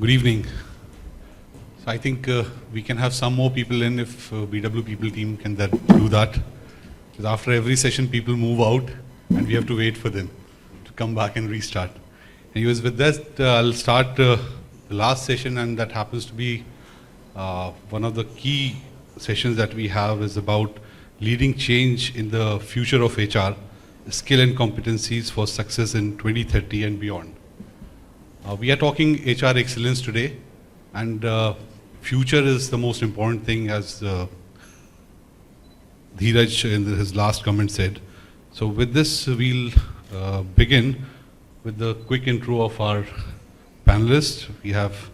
Good evening. So I think we can have some more people in if BW people team can do that. Because after every session, people move out and we have to wait for them to come back and restart. Anyways, with that, I'll start the last session, and that happens to be one of the key sessions that we have is about leading change in the future of HR, skill and competencies for success in 2030 and beyond. We are talking HR excellence today, and future is the most important thing, as Dheeraj in his last comment said. So with this, we'll begin with the quick intro of our panelists. We have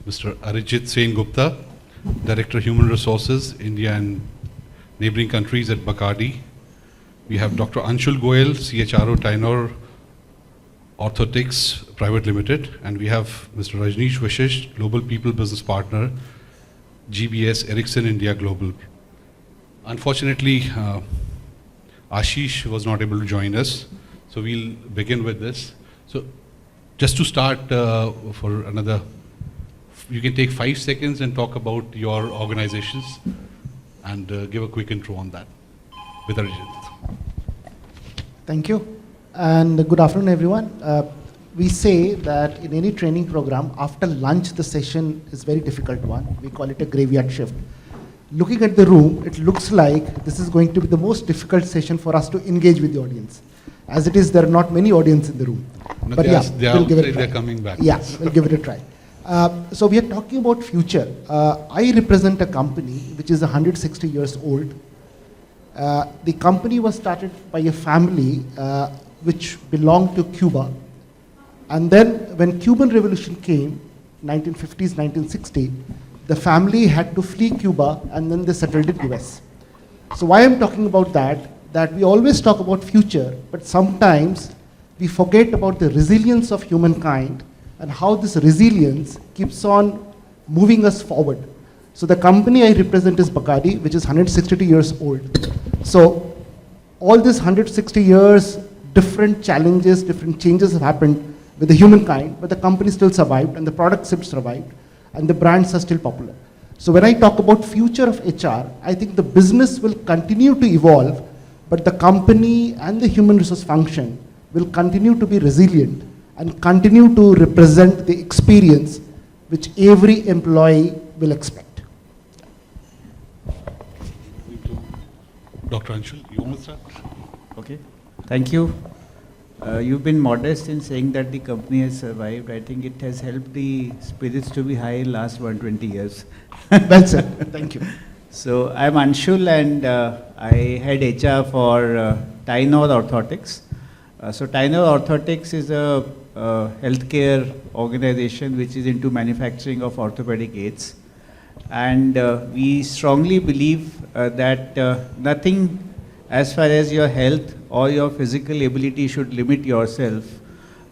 Mr. Arijit Sengupta, Director Human Resources, India and neighboring countries at Bacardi. We have Dr. Anshul Goel, CHRO, Tynor, Orthotics Private Limited, and we have Mr. Rajneesh, Vashisht, Global People Business Partner, GBS, Ericsson India Global. Unfortunately, Ashish was not able to join us, so we'll begin with this. So just to start for another, you can take 5 seconds and talk about your organizations and give a quick intro on that with Arijit. Thank you. And good afternoon, everyone. We say that in any training program, after lunch, the session is a very difficult one. We call it a graveyard shift. Looking at the room, it looks like this is going to be the most difficult session for us to engage with the audience. As it is, there are not many audience in the room. No, but they yeah, we'll give it a try. They're coming back. Yeah, we'll give it a try. So we are talking about future. I represent a company which is 160 years old. The company was started by a family which belonged to Cuba. And then when Cuban Revolution came, 1950s, 1960, the family had to flee Cuba and then they settled in US. So why I'm talking about that we always talk about future, but sometimes we forget about the resilience of humankind and how this resilience keeps on moving us forward. So the company I represent is Bacardi, which is 162 years old. So all these 160 years, different challenges, different changes have happened with the humankind, but the company still survived and the products still survived and the brands are still popular. So when I talk about future of HR, I think the business will continue to evolve, but the company and the human resource function will continue to be resilient and continue to represent the experience which every employee will expect. Dr. Anshul, you want to start? Okay, thank you. You've been modest in saying that the company has survived. I think it has helped the spirits to be high in last 120 years. Well said, thank you. So I'm Anshul and I head HR for Tynor Orthotics. So Tynor Orthotics is a healthcare organization which is into manufacturing of orthopedic aids. And we strongly believe that nothing as far as your health or your physical ability should limit yourself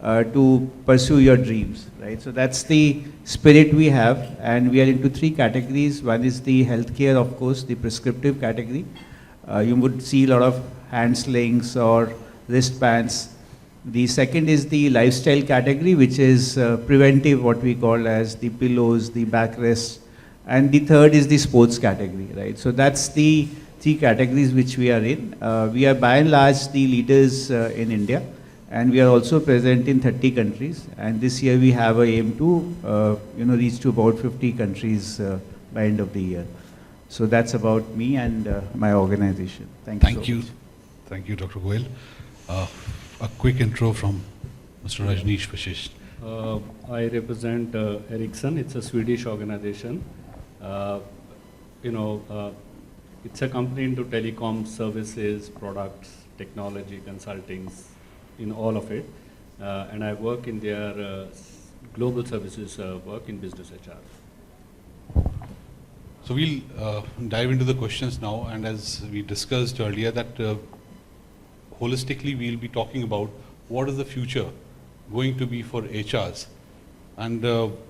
to pursue your dreams, right? So that's the spirit we have, and we are into 3 categories. One is the healthcare, of course, the prescriptive category. You would see a lot of hand slings or wristbands. The second is the lifestyle category, which is preventive, what we call as the pillows, the backrests. And the third is the sports category, right? So that's the 3 categories which we are in. We are by and large the leaders in India, and we are also present in 30 countries. And this year we have an aim to reach to about 50 countries by end of the year. So that's about me and my organization. Thank you. Thank you, Dr. Goel. A quick intro from Mr. Rajneesh, Vashisht. I represent Ericsson. It's a Swedish organization. It's a company into telecom services, products, technology, consulting, in all of it. And I work in their global services work in business HR. So we'll dive into the questions now, and as we discussed earlier that holistically we'll be talking about what is the future going to be for HRs, and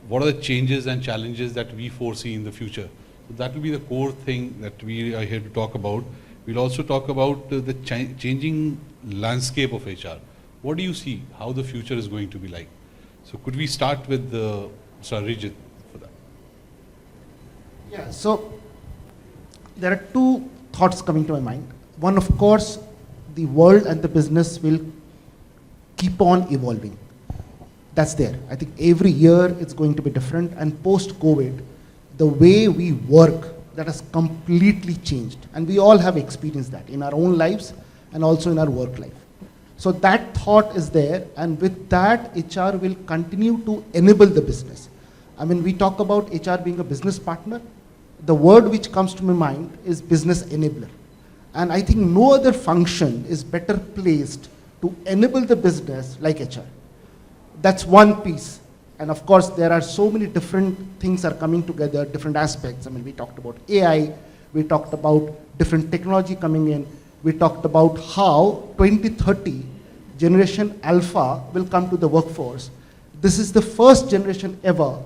what are the changes and challenges that we foresee in the future. So that will be the core thing that we are here to talk about. We'll also talk about the changing landscape of HR. What do you see, how the future is going to be like? So could we start with Mr. Arijit for that? Yeah, so there are two thoughts coming to my mind. One, of course, the world and the business will keep on evolving. That's there. I think every year it's going to be different, and post-COVID, the way we work, that has completely changed. And we all have experienced that in our own lives and also in our work life. So that thought is there, and with that, HR will continue to enable the business. I mean, we talk about HR being a business partner. The word which comes to my mind is business enabler. And I think no other function is better placed to enable the business like HR. That's one piece. And of course, there are so many different things are coming together, different aspects. I mean, we talked about AI, we talked about different technology coming in, we talked about how 2030 generation alpha will come to the workforce. This is the first generation ever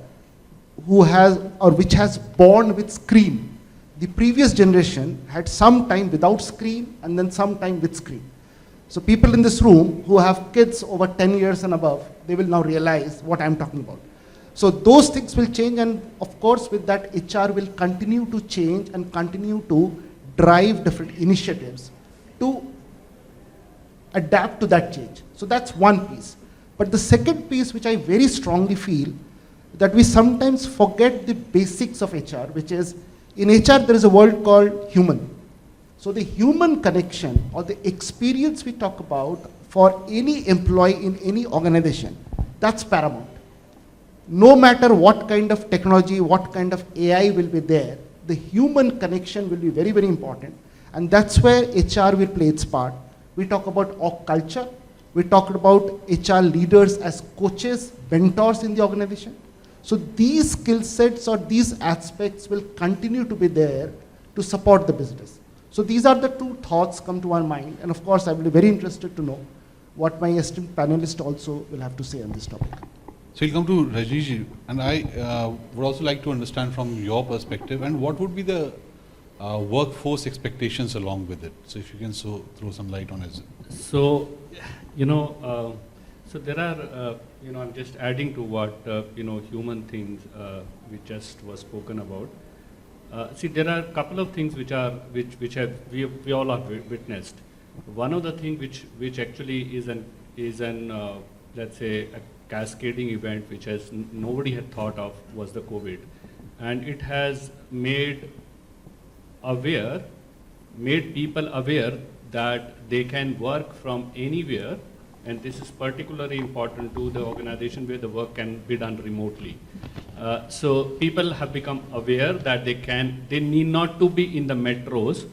who has, or which has born with screen. The previous generation had some time without screen and then some time with screen. So people in this room who have kids over 10 years and above, they will now realize what I'm talking about. So those things will change, and of course with that, HR will continue to change and continue to drive different initiatives to adapt to that change. So that's one piece. But the second piece, which I very strongly feel, that we sometimes forget the basics of HR, which is, in HR there is a word called human. So the human connection or the experience we talk about for any employee in any organization, that's paramount. No matter what kind of technology, what kind of AI will be there, the human connection will be very, very important. And that's where HR will play its part. We talk about org culture. We talked about HR leaders as coaches, mentors in the organization. So these skill sets or these aspects will continue to be there to support the business. So these are the two thoughts come to our mind. And of course, I will be very interested to know what my esteemed panelists also will have to say on this topic. So we'll come to Rajneesh, and I would also like to understand from your perspective, and what would be the workforce expectations along with it. So if you can throw some light on it. So, so there are, I'm just adding to what, human things which just was spoken about. See, there are a couple of things which we all have witnessed. One of the things which actually is an let's say a cascading event which nobody had thought of was the COVID, and it has made people aware that they can work from anywhere, and this is particularly important to the organization where the work can be done remotely. So people have become aware that they need not to be in the metros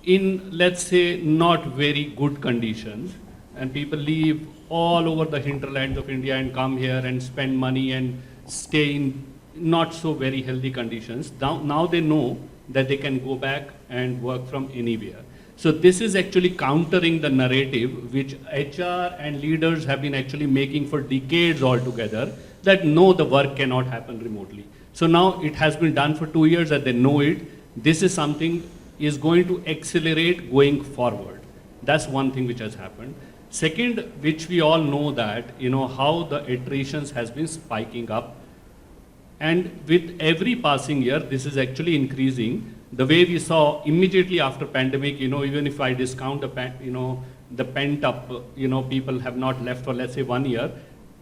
in, let's say, not very good conditions, and people leave all over the hinterlands of India and come here and spend money and stay in not so very healthy conditions. Now they know that they can go back and work from anywhere. So this is actually countering the narrative which HR and leaders have been actually making for decades altogether, that no, the work cannot happen remotely. So now it has been done for 2 years that they know it. This is something is going to accelerate going forward. That's one thing which has happened. Second, which we all know that, how the attritions has been spiking up. And with every passing year, this is actually increasing. The way we saw immediately after pandemic, even if I discount the pent up, people have not left for, let's say, 1 year.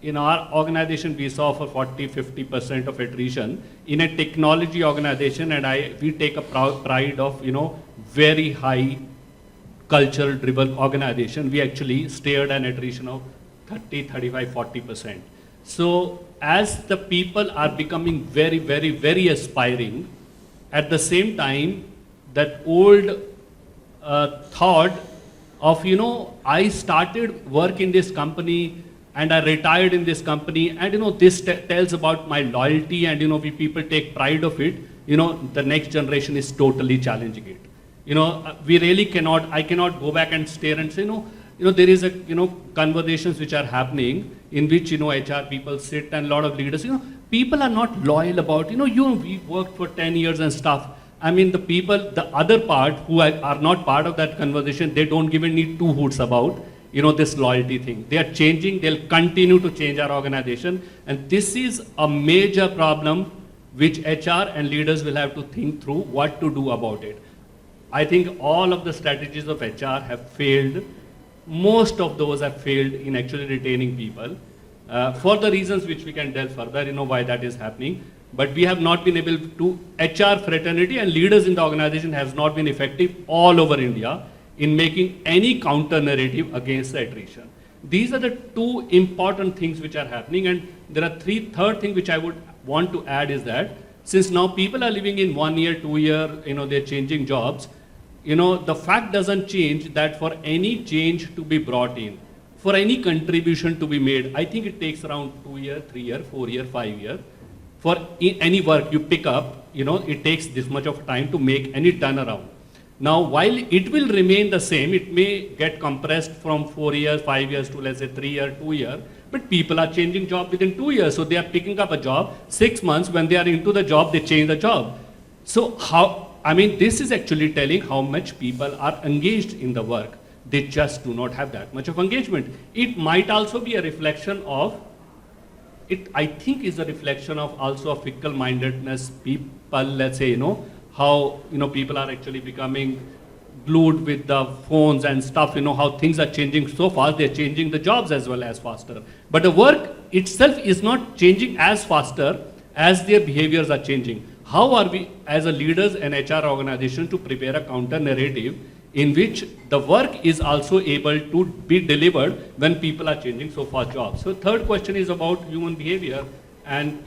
In our organization, we saw for 40-50% of attrition. In a technology organization, and we take a pride of, very high culture-driven organization, we actually steered an attrition of 30, 35, 40%. So as the people are becoming very, very, very aspiring, at the same time, that old thought of, I started work in this company and I retired in this company, and this tells about my loyalty, and we people take pride of it, the next generation is totally challenging it. We really cannot, I cannot go back and stare and say, there is conversations which are happening in which, HR people sit and a lot of leaders, people are not loyal about, we worked for 10 years and stuff. I mean, the other part who are not part of that conversation, they don't even need two hoots about. this loyalty thing. They are changing, they'll continue to change our organization. And this is a major problem which HR and leaders will have to think through what to do about it. I think all of the strategies of HR have failed. Most of those have failed in actually retaining people for the reasons which we can delve further, why that is happening. But we have not been able to, HR fraternity and leaders in the organization has not been effective all over India in making any counter narrative against the attrition. These are the two important things which are happening, and there are third thing which I would want to add is that since now people are living in 1 year, 2 year, they're changing jobs, the fact doesn't change that for any change to be brought in, for any contribution to be made, I think it takes around 2 year, 3 year, 4 year, 5 year. For any work you pick up, it takes this much of time to make any turnaround. Now, while it will remain the same, it may get compressed from 4 years, 5 years to let's say 3 year, 2 year, but people are changing job within 2 years. So they are picking up a job, 6 months, when they are into the job, they change the job. So this is actually telling how much people are engaged in the work. They just do not have that much of engagement. It might also be a reflection of, I think is a reflection of also a fickle mindedness. People, let's say, how, people are actually becoming glued with the phones and stuff, how things are changing so fast, they're changing the jobs as well as faster. But the work itself is not changing as faster as their behaviors are changing. How are we as a leaders and HR organization to prepare a counter narrative in which the work is also able to be delivered when people are changing so fast jobs? So third question is about human behavior, and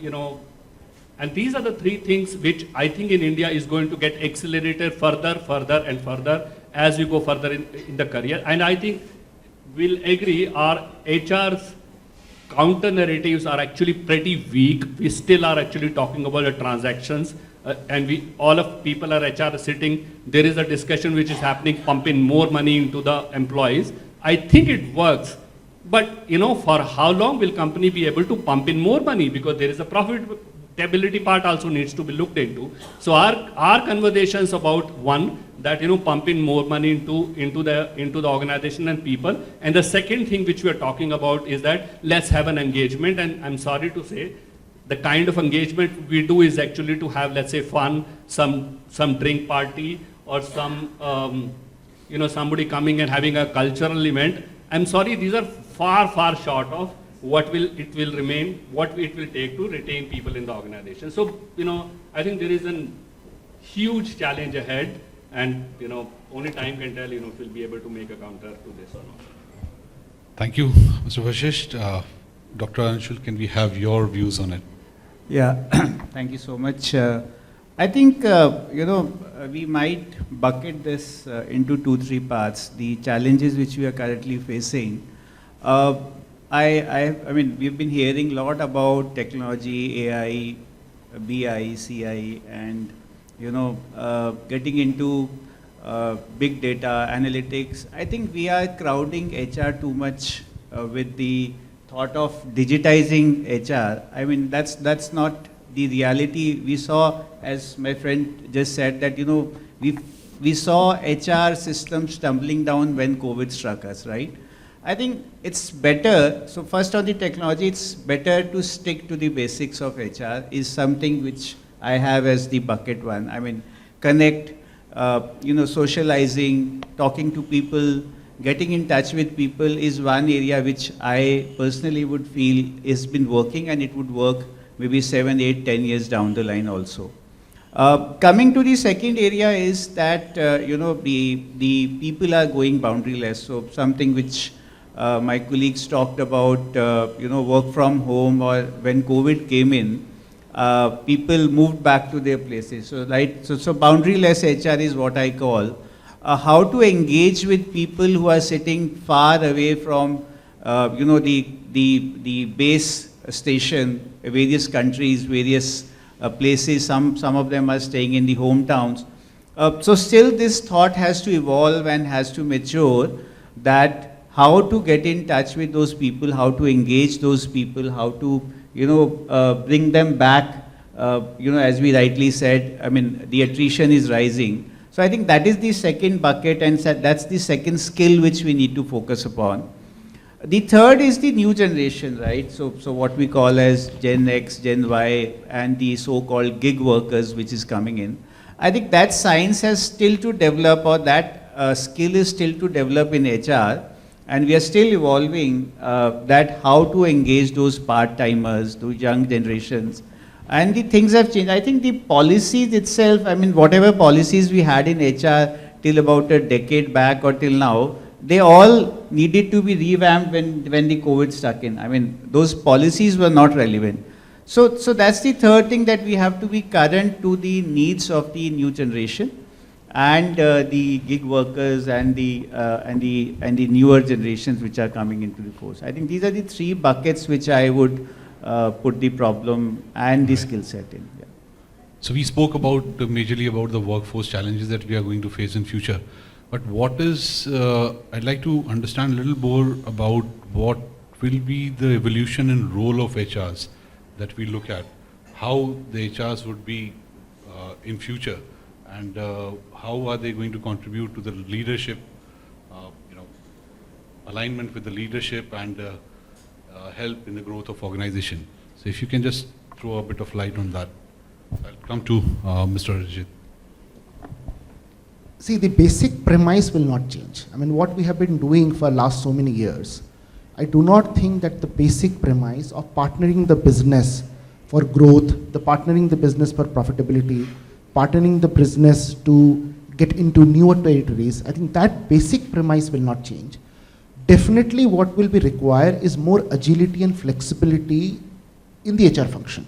and these are the three things which I think in India is going to get accelerated further and further as we go further in the career. And I think we'll agree our HR's counter narratives are actually pretty weak. We still are actually talking about the transactions. And all of people are HR sitting, there is a discussion which is happening, pumping more money into the employees. I think it works, but for how long will company be able to pump in more money? Because there is a profitability part also needs to be looked into. So our conversations about one, that pumping more money into the organization and people. And the second thing which we are talking about is that let's have an engagement, and I'm sorry to say, the kind of engagement we do is actually to have, let's say, fun, some drink party, or some, somebody coming and having a cultural event. I'm sorry, these are far short of what it will take to retain people in the organization. So, I think there is a huge challenge ahead, and, only time can tell, if we'll be able to make a counter to this or not. Thank you, Mr. Vashisht. Dr. Anshul, can we have your views on it? Yeah, thank you so much. I think, we might bucket this into 2-3 parts. The challenges which we are currently facing. I mean, we've been hearing a lot about technology, AI, BI, CI, and, getting into big data, analytics. I think we are crowding HR too much with the thought of digitizing HR. I mean, that's not the reality. We saw, as my friend just said, that we saw HR systems tumbling down when COVID struck us, right? I think it's better. So first on the technology, it's better to stick to the basics of HR. Is something which I have as the bucket one. I mean, connect, socializing, talking to people, getting in touch with people is one area which I personally would feel has been working, and it would work maybe 7, 8, 10 years down the line also. Coming to the second area is that, the people are going boundaryless. So something which my colleagues talked about, work from home, or when COVID came in, people moved back to their places. So, so boundaryless HR is what I call. How to engage with people who are sitting far away from, the base station, various countries, various places. Some of them are staying in the hometowns. So still this thought has to evolve and has to mature, that how to get in touch with those people, how to engage those people, how to, bring them back. As we rightly said, I mean, the attrition is rising. So I think that is the second bucket, and that's the second skill which we need to focus upon. The third is the new generation, right? So what we call as Gen X, Gen Y, and the so-called gig workers which is coming in. I think that science has still to develop, or that skill is still to develop in HR, and we are still evolving that how to engage those part-timers, those young generations. And the things have changed. I think the policies itself, I mean, whatever policies we had in HR till about a decade back or till now, they all needed to be revamped when the COVID stuck in. I mean, those policies were not relevant. So that's the third thing, that we have to be current to the needs of the new generation and the gig workers and the newer generations which are coming into the force. I think these are the three buckets which I would put the problem and the skill set in. Yeah. So we spoke about majorly about the workforce challenges that we are going to face in future. But what is, I'd like to understand a little more about what will be the evolution and role of HRs that we look at, how the HRs would be in future, and how are they going to contribute to the leadership, alignment with the leadership and help in the growth of organization. So if you can just throw a bit of light on that. I'll come to Mr. Arijit. See, the basic premise will not change. I mean, what we have been doing for last so many years, I do not think that the basic premise of partnering the business for growth, the partnering the business for profitability, partnering the business to get into newer territories, I think that basic premise will not change. Definitely what will be required is more agility and flexibility in the HR function.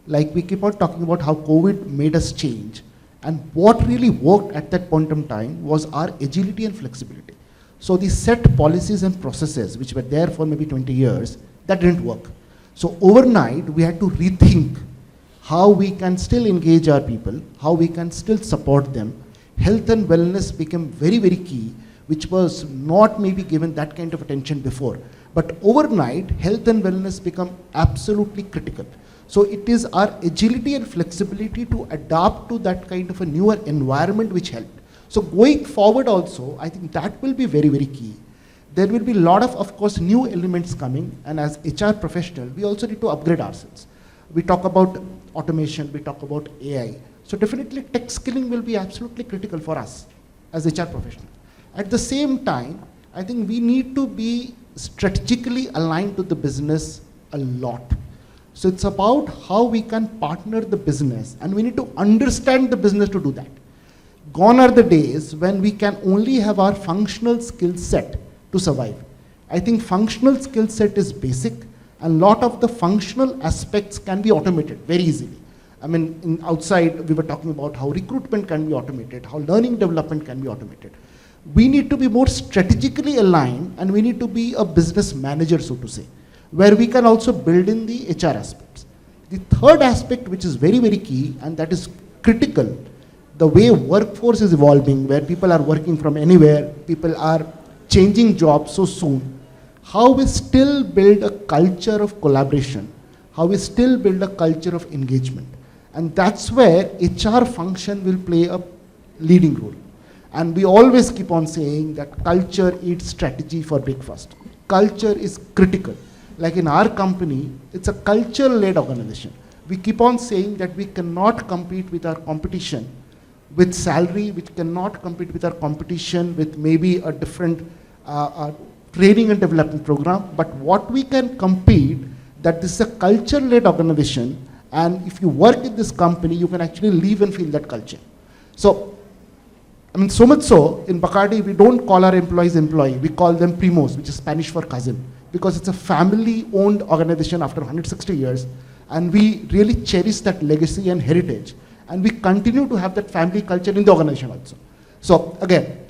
Like we keep on talking about how COVID made us change. And what really worked at that point in time was our agility and flexibility. So the set policies and processes which were there for maybe 20 years, that didn't work. So overnight, we had to rethink how we can still engage our people, how we can still support them. Health and wellness became very, very key, which was not maybe given that kind of attention before. But overnight, health and wellness become absolutely critical. So it is our agility and flexibility to adapt to that kind of a newer environment which helped. So going forward also, I think that will be very, very key. There will be a lot of course, new elements coming, and as HR professional, we also need to upgrade ourselves. We talk about automation, we talk about AI. So definitely tech skilling will be absolutely critical for us as HR professionals. At the same time, I think we need to be strategically aligned to the business a lot. So it's about how we can partner the business, and we need to understand the business to do that. Gone are the days when we can only have our functional skill set to survive. I think functional skill set is basic, and a lot of the functional aspects can be automated very easily. I mean, outside we were talking about how recruitment can be automated, how learning development can be automated. We need to be more strategically aligned, and we need to be a business manager, so to say, where we can also build in the HR aspects. The third aspect, which is very, very key, and that is critical, the way workforce is evolving, where people are working from anywhere, people are changing jobs so soon, how we still build a culture of collaboration, how we still build a culture of engagement. And that's where HR function will play a leading role. And we always keep on saying that culture eats strategy for breakfast. Culture is critical. Like in our company, it's a culture-led organization. We keep on saying that we cannot compete with our competition with salary, which cannot compete with our competition with maybe a different training and development program. But what we can compete, that this is a culture-led organization, and if you work in this company, you can actually live and feel that culture. So, I mean, so much so, in Bacardi, we don't call our employees employee, we call them primos, which is Spanish for cousin, because it's a family-owned organization after 160 years, and we really cherish that legacy and heritage, and we continue to have that family culture in the organization also. So again,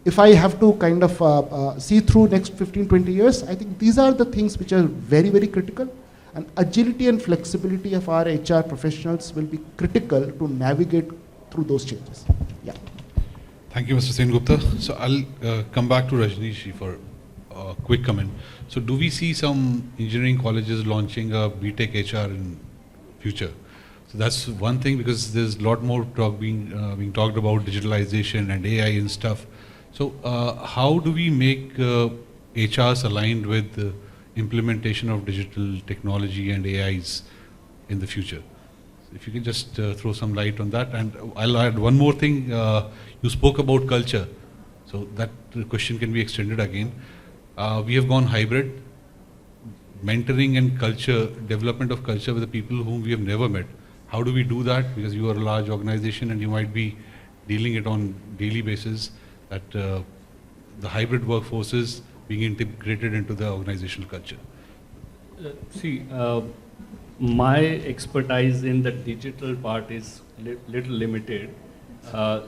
if I have to kind of see through next 15, 20 years, I think these are the things which are very, very critical, and agility and flexibility of our HR professionals will be critical to navigate through those changes. Yeah. Thank you, Mr. Sengupta. So I'll come back to Rajneesh for a quick comment. So do we see some engineering colleges launching a BTech HR in future? So that's one thing, because there's a lot more talk being talked about digitalization and AI and stuff. So how do we make HRs aligned with the implementation of digital technology and AIs in the future? If you can just throw some light on that. And I'll add one more thing. You spoke about culture. So that question can be extended again. We have gone hybrid. Mentoring and culture, development of culture with the people whom we have never met. How do we do that? Because you are a large organization and you might be dealing it on daily basis, that the hybrid workforces being integrated into the organizational culture. My expertise in the digital part is little limited.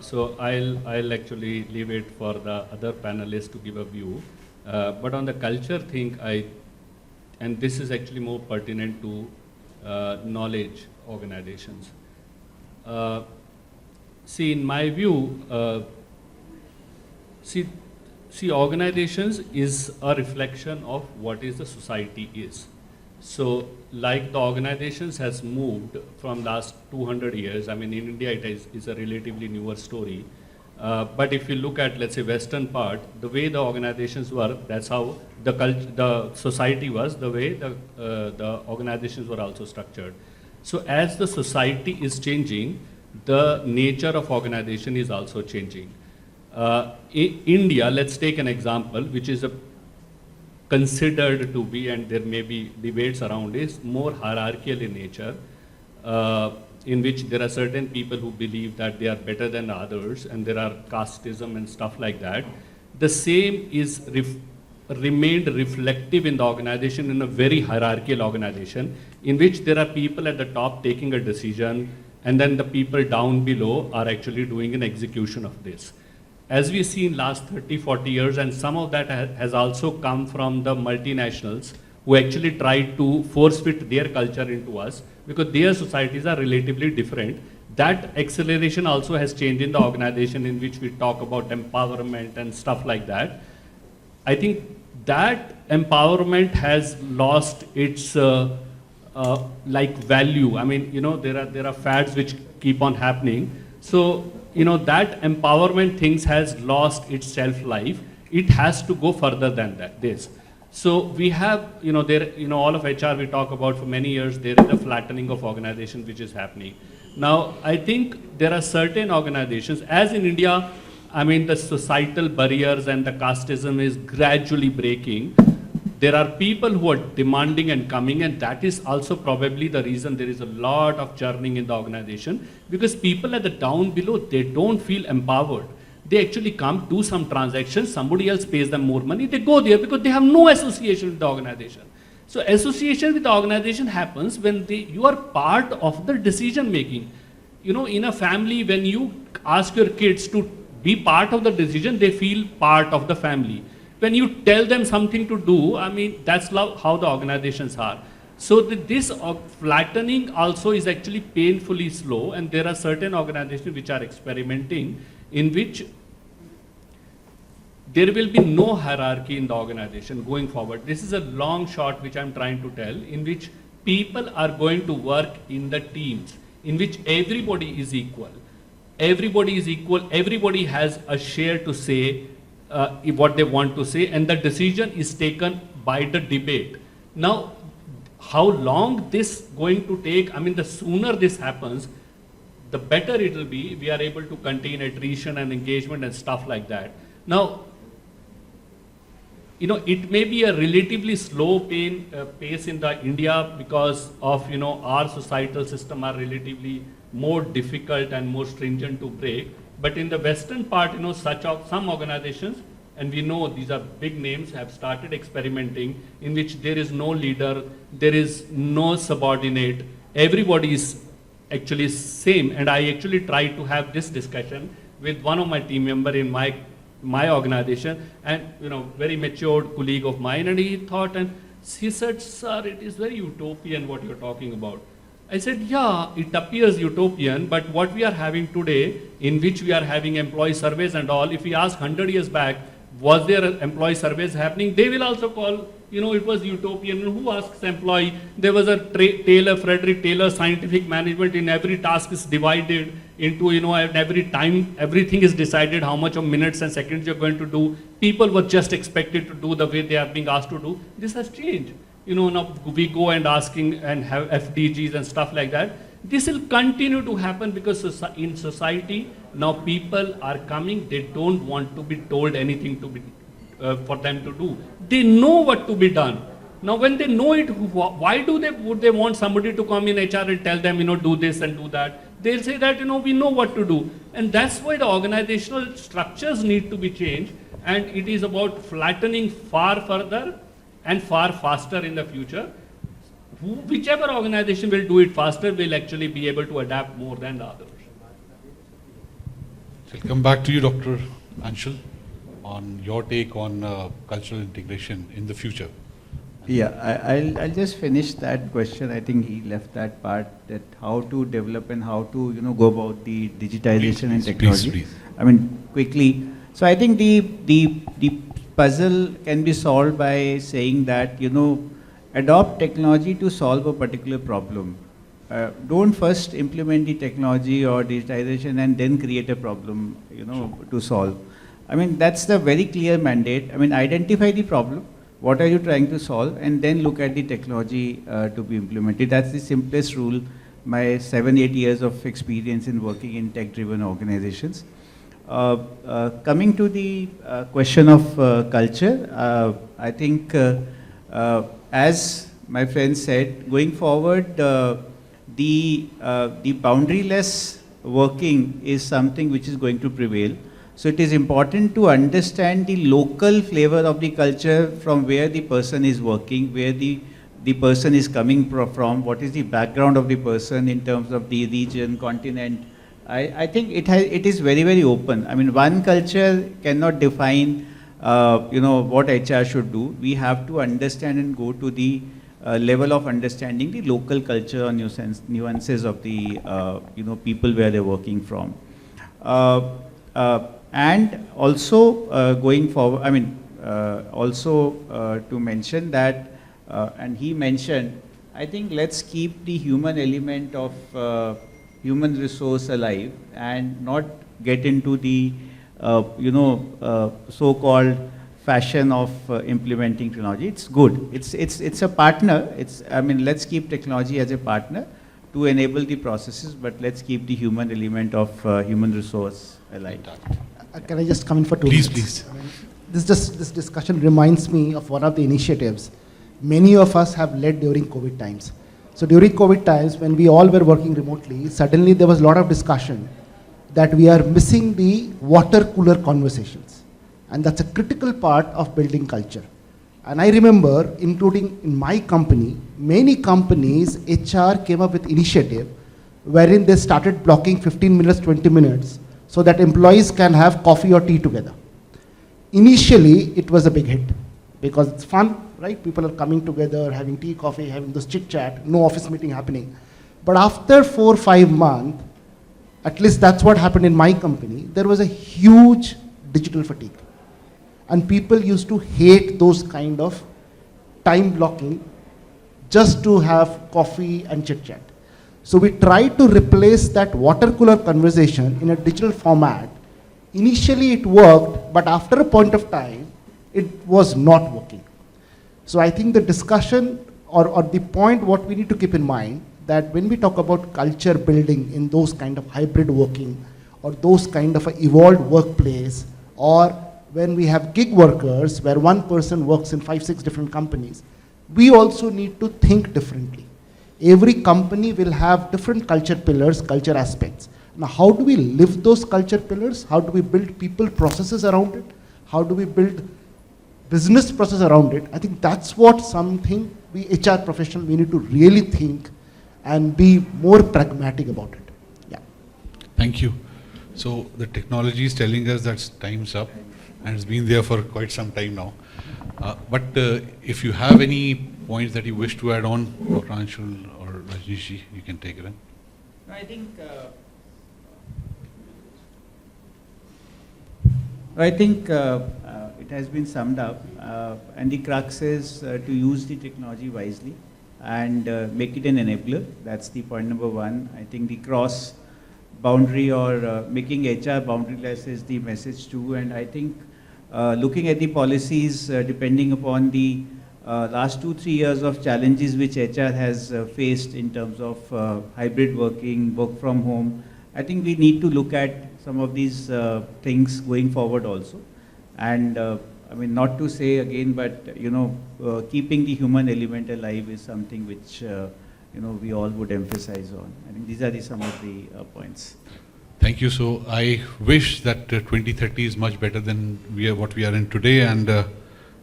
So I'll actually leave it for the other panelists to give a view. But on the culture thing, and this is actually more pertinent to knowledge organizations. In my view, organizations is a reflection of what is the society is. So, like the organizations has moved from last 200 years, I mean in India it is a relatively newer story. But if you look at, let's say, Western part, the way the organizations were, that's how the society was, the way the organizations were also structured. So as the society is changing, the nature of organization is also changing. In India, let's take an example, which is considered to be, and there may be debates around, is more hierarchical in nature, in which there are certain people who believe that they are better than others, and there are casteism and stuff like that. The same is remained reflective in the organization, in a very hierarchical organization, in which there are people at the top taking a decision, and then the people down below are actually doing an execution of this. As we see in last 30, 40 years, and some of that has also come from the multinationals who actually tried to force fit their culture into us, because their societies are relatively different. That acceleration also has changed in the organization, in which we talk about empowerment and stuff like that. I think that empowerment has lost its value. I mean, there are fads which keep on happening. So, that empowerment things has lost its shelf life. It has to go further than this. So we have, all of HR we talk about for many years, there is a flattening of organization which is happening. Now, I think there are certain organizations, as in India, I mean, the societal barriers and the casteism is gradually breaking. There are people who are demanding and coming, and that is also probably the reason there is a lot of churning in the organization, because people at the down below, they don't feel empowered. They actually come, do some transactions, somebody else pays them more money, they go there because they have no association with the organization. So association with the organization happens when you are part of the decision making. In a family, when you ask your kids to be part of the decision, they feel part of the family. When you tell them something to do, I mean, that's how the organizations are. So this flattening also is actually painfully slow, and there are certain organizations which are experimenting, in which there will be no hierarchy in the organization going forward. This is a long shot which I'm trying to tell, in which people are going to work in the teams, in which everybody is equal. Everybody is equal, everybody has a share to say what they want to say, and the decision is taken by the debate. Now, how long this going to take, I mean, the sooner this happens, the better it will be. We are able to contain attrition and engagement and stuff like that. Now, it may be a relatively slow pace in the India because of, our societal system are relatively more difficult and more stringent to break. But in the Western part, some organizations, and we know these are big names, have started experimenting, in which there is no leader, there is no subordinate, everybody is actually same. And I actually tried to have this discussion with one of my team member in my organization, and very matured colleague of mine, and he thought, and he said, "Sir, it is very utopian what you're talking about." I said, yeah, it appears utopian, but what we are having today, in which we are having employee surveys and all, if we ask 100 years back, was there employee surveys happening, they will also call, it was utopian. Who asks employee? There was a Frederick Taylor scientific management. In every task is divided into, at every time, everything is decided how much of minutes and seconds you're going to do. People were just expected to do the way they are being asked to do. This has changed. Now we go and asking and have FDGs and stuff like that. This will continue to happen because in society, now people are coming, they don't want to be told anything to be for them to do. They know what to be done. Now when they know it, why would they want somebody to come in HR and tell them, do this and do that? They'll say that, we know what to do. And that's why the organizational structures need to be changed. And it is about flattening far further and far faster in the future. Whichever organization will do it faster will actually be able to adapt more than the others. I'll come back to you, Dr. Anshul, on your take on cultural integration in the future. Yeah, I'll just finish that question. I think he left that part, that how to develop and how to go about the digitization and technology. Please. I mean, quickly. So I think the puzzle can be solved by saying that adopt technology to solve a particular problem. Don't first implement the technology or digitization and then create a problem to solve. I mean, that's the very clear mandate. I mean, identify the problem. What are you trying to solve? And then look at the technology to be implemented. That's the simplest rule. My 7-8 years of experience in working in tech-driven organizations. Coming to the question of culture, I think as my friend said, going forward, the boundaryless working is something which is going to prevail. So it is important to understand the local flavor of the culture from where the person is working, where the person is coming from, what is the background of the person in terms of the region, continent. I think it is very, very open. I mean, one culture cannot define what HR should do. We have to understand and go to the level of understanding the local culture or nuances of the people where they're working from. And also going forward, I mean, also to mention that, and he mentioned, I think let's keep the human element of human resource alive and not get into the so-called fashion of implementing technology. It's good. It's a partner. I mean, let's keep technology as a partner to enable the processes, but let's keep the human element of human resource alive. Can I just come in for 2 Please, minutes? please. I mean, this discussion reminds me of one of the initiatives many of us have led during COVID times. So during COVID times, when we all were working remotely, suddenly there was a lot of discussion that we are missing the water cooler conversations. And that's a critical part of building culture. And I remember, including in my company, many companies, HR came up with initiative wherein they started blocking 15 minutes, 20 minutes, so that employees can have coffee or tea together. Initially, it was a big hit because it's fun, right? People are coming together, having tea, coffee, having this chit chat, no office meeting happening. But after 4 or 5 months, at least that's what happened in my company, there was a huge digital fatigue. And people used to hate those kind of time blocking just to have coffee and chit chat. So we tried to replace that water cooler conversation in a digital format. Initially it worked, but after a point of time, it was not working. So I think the discussion or the point what we need to keep in mind that when we talk about culture building in those kind of hybrid working or those kind of a evolved workplace, or when we have gig workers where one person works in 5-6 different companies, we also need to think differently. Every company will have different culture pillars, culture aspects. Now, how do we live those culture pillars? How do we build people processes around it? How do we build business process around it? I think that's what something we HR professionals, we need to really think and be more pragmatic about it. Yeah. Thank you. So the technology is telling us that time's up and it's been there for quite some time now. But if you have any points that you wish to add on, Dr. Anshul or Rajneesh, you can take it in. I think it has been summed up, and the crux is to use the technology wisely and make it an enabler. That's the point number one. I think the cross boundary or making HR boundaryless is the message too, and I think looking at the policies depending upon the last 2-3 years of challenges which HR has faced in terms of hybrid working, work from home, I think we need to look at some of these things going forward also. And I mean, not to say again, but keeping the human element alive is something which we all would emphasize on. I think these are some of the points. Thank you. So I wish that 2030 is much better than what we are in today, and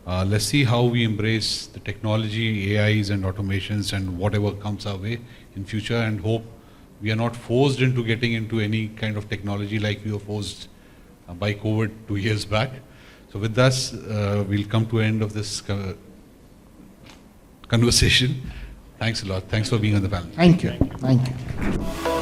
let's see how we embrace the technology, AIs and automations and whatever comes our way in future, and hope we are not forced into getting into any kind of technology like we were forced by COVID 2 years back. So with this, we'll come to the end of this conversation. Thanks a lot. Thanks for being on the panel. Thank you. Thank you.